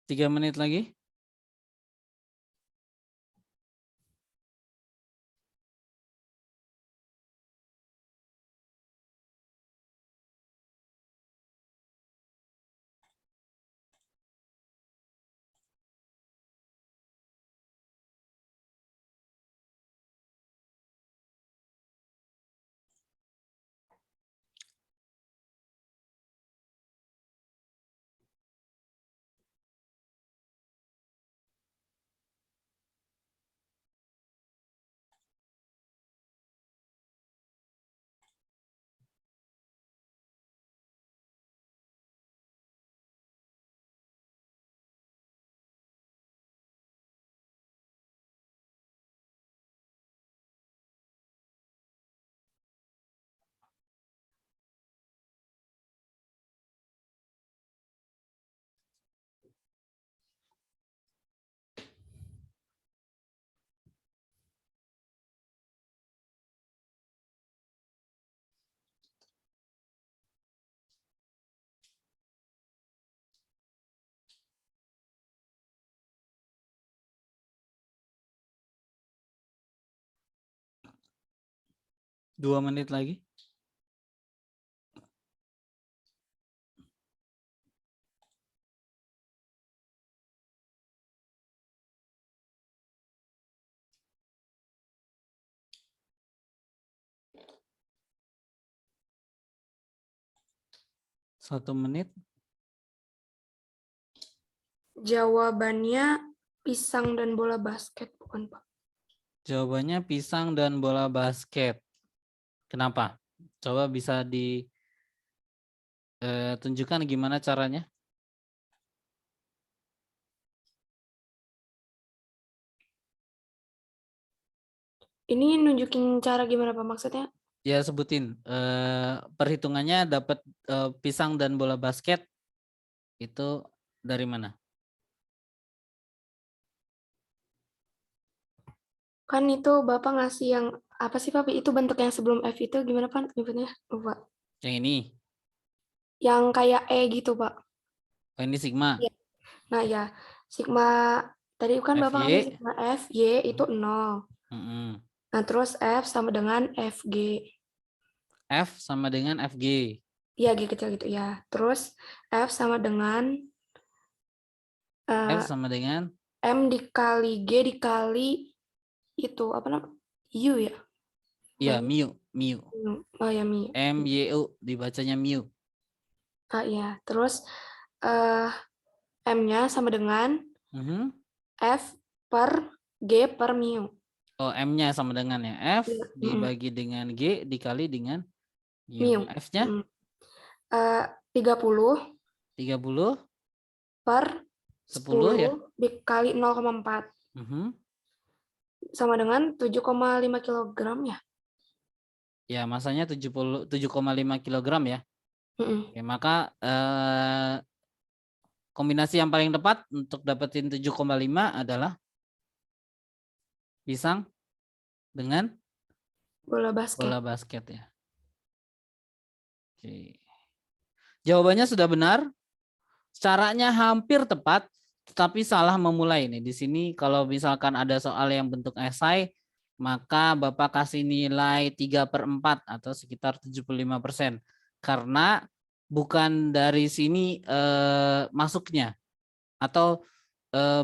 Tiga menit lagi. 2 menit lagi. Satu menit. Jawabannya pisang dan bola basket, bukan Pak? Jawabannya pisang dan bola basket. Kenapa? Coba bisa ditunjukkan gimana caranya? Ini nunjukin cara gimana Pak maksudnya? Ya sebutin. Perhitungannya dapat pisang dan bola basket itu dari mana? Kan itu Bapak ngasih yang apa sih Pak? Itu bentuk yang sebelum F itu gimana Pak nyebutnya? Lupa. Yang ini. Yang kayak E gitu Pak. Oh, ini sigma. Iya. Nah ya, sigma tadi kan Bapak ngasih FY. sigma F, Y itu 0. Mm-mm. Nah terus F sama dengan FG. F sama dengan FG. Iya G kecil gitu ya. Terus F sama dengan F sama dengan M dikali G dikali itu apa namanya? U ya? iya Bukan mu, mu. Oh ya mu. MYU dibacanya mu. Ah ya. Terus M-nya sama dengan Mhm. F per G per mu. Oh, M-nya sama dengan ya F Iya. dibagi dengan G dikali dengan Mu. mu. F-nya 30 30 per 10 ya. 10 dikali 0,4 Mhm. sama dengan 7,5 kilogram ya. Ya, masanya 7,5 kilogram ya. Mm-mm. Oke, maka kombinasi yang paling tepat untuk dapetin 7,5 adalah pisang dengan Bola basket. bola basket ya. Oke. Jawabannya sudah benar. Caranya hampir tepat, tetapi salah memulai nih. Di sini kalau misalkan ada soal yang bentuk esai, maka Bapak kasih nilai 3/4 atau sekitar 75%. Karena bukan dari sini masuknya. Atau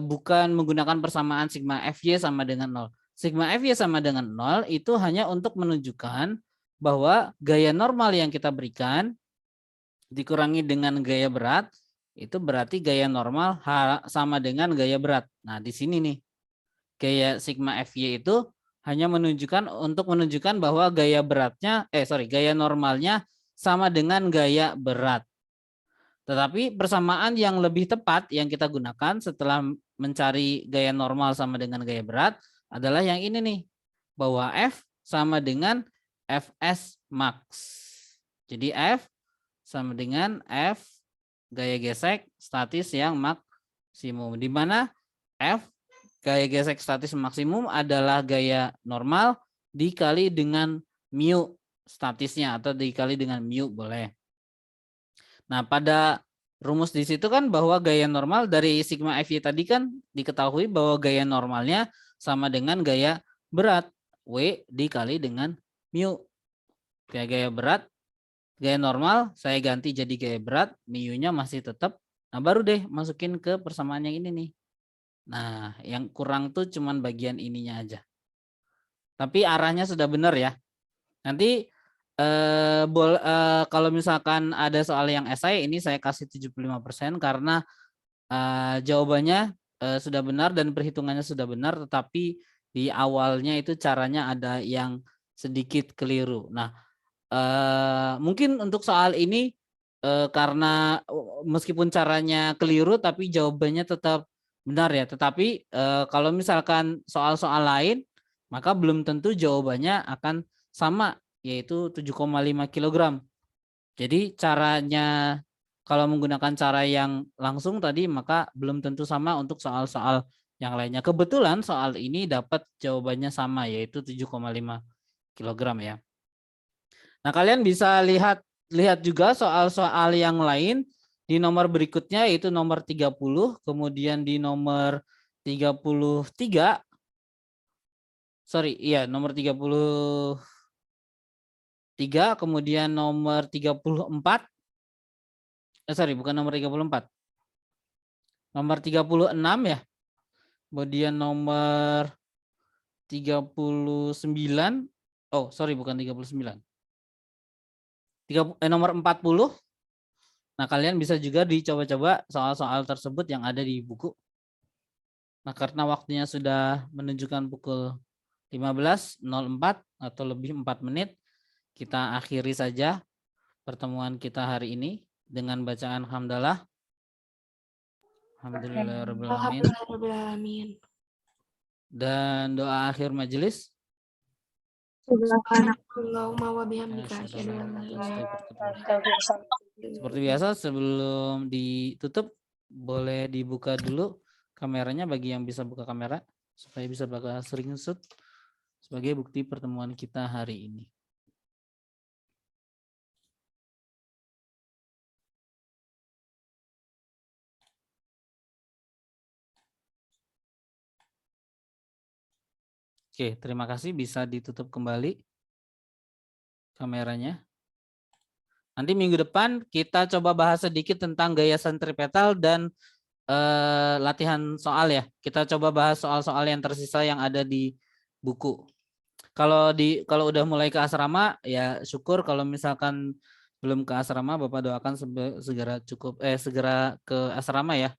bukan menggunakan persamaan sigma FY sama dengan 0. Sigma FY sama dengan 0 itu hanya untuk menunjukkan bahwa gaya normal yang kita berikan dikurangi dengan gaya berat, itu berarti gaya normal sama dengan gaya berat. Nah, di sini nih, gaya sigma FY itu hanya menunjukkan bahwa gaya beratnya, gaya normalnya sama dengan gaya berat. Tetapi persamaan yang lebih tepat yang kita gunakan setelah mencari gaya normal sama dengan gaya berat adalah yang ini nih, bahwa F sama dengan Fs max. Jadi F sama dengan F gaya gesek statis yang maksimum, di mana F gaya gesek statis maksimum adalah gaya normal dikali dengan mu statisnya atau dikali dengan mu boleh. Nah, pada rumus di situ kan bahwa gaya normal dari sigma FY tadi kan diketahui bahwa gaya normalnya sama dengan gaya berat W dikali dengan mu. Gaya berat, gaya normal saya ganti jadi gaya berat, mu-nya masih tetap. Nah, baru deh masukin ke persamaan yang ini nih. Nah, yang kurang tuh cuman bagian ininya aja. Tapi arahnya sudah benar ya. Nanti kalau misalkan ada soal yang esai ini saya kasih 75% karena jawabannya sudah benar dan perhitungannya sudah benar, tetapi di awalnya itu caranya ada yang sedikit keliru. Nah, mungkin untuk soal ini karena meskipun caranya keliru tapi jawabannya tetap benar ya. Tetapi kalau misalkan soal-soal lain maka belum tentu jawabannya akan sama, yaitu 7,5 kg. Jadi caranya kalau menggunakan cara yang langsung tadi maka belum tentu sama untuk soal-soal yang lainnya. Kebetulan soal ini dapat jawabannya sama, yaitu 7,5 kg ya. Nah, kalian bisa lihat juga soal-soal yang lain di nomor berikutnya, yaitu nomor 30, kemudian di nomor 33. Nomor 30 3, kemudian nomor 34. Sorry, bukan nomor 34. Nomor 36 ya. Kemudian nomor 39. Oh, sorry, bukan 39. Nomor 40. Nah, kalian bisa juga dicoba-coba soal-soal tersebut yang ada di buku. Nah, karena waktunya sudah menunjukkan pukul 15.04 atau lebih 4 menit, kita akhiri saja pertemuan kita hari ini dengan bacaan hamdalah. Alhamdulillahirabbil alamin. Alhamdulillahirobbilalamin. Dan doa akhir majelis. Subhanakallahumma wa bihamdika asyhadu an la ilaha Seperti biasa, sebelum ditutup boleh dibuka dulu kameranya bagi yang bisa buka kamera supaya bisa bakal screenshot sebagai bukti pertemuan kita hari ini. Oke, terima kasih, bisa ditutup kembali kameranya. Nanti minggu depan kita coba bahas sedikit tentang gaya sentripetal dan latihan soal ya. Kita coba bahas soal-soal yang tersisa yang ada di buku. Kalau udah mulai ke asrama ya syukur, kalau misalkan belum ke asrama Bapak doakan segera ke asrama ya.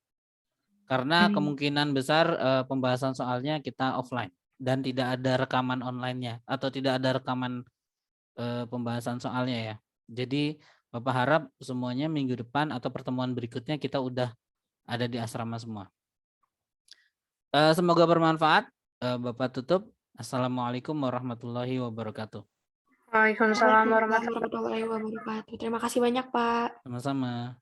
Karena kemungkinan besar pembahasan soalnya kita offline dan tidak ada rekaman online-nya atau tidak ada rekaman pembahasan soalnya ya. Jadi Bapak harap semuanya minggu depan atau pertemuan berikutnya kita udah ada di asrama semua. Semoga bermanfaat. Bapak tutup. Assalamualaikum warahmatullahi wabarakatuh. Waalaikumsalam warahmatullahi warahmatullahi wabarakatuh. Terima kasih banyak, Pak. Sama-sama.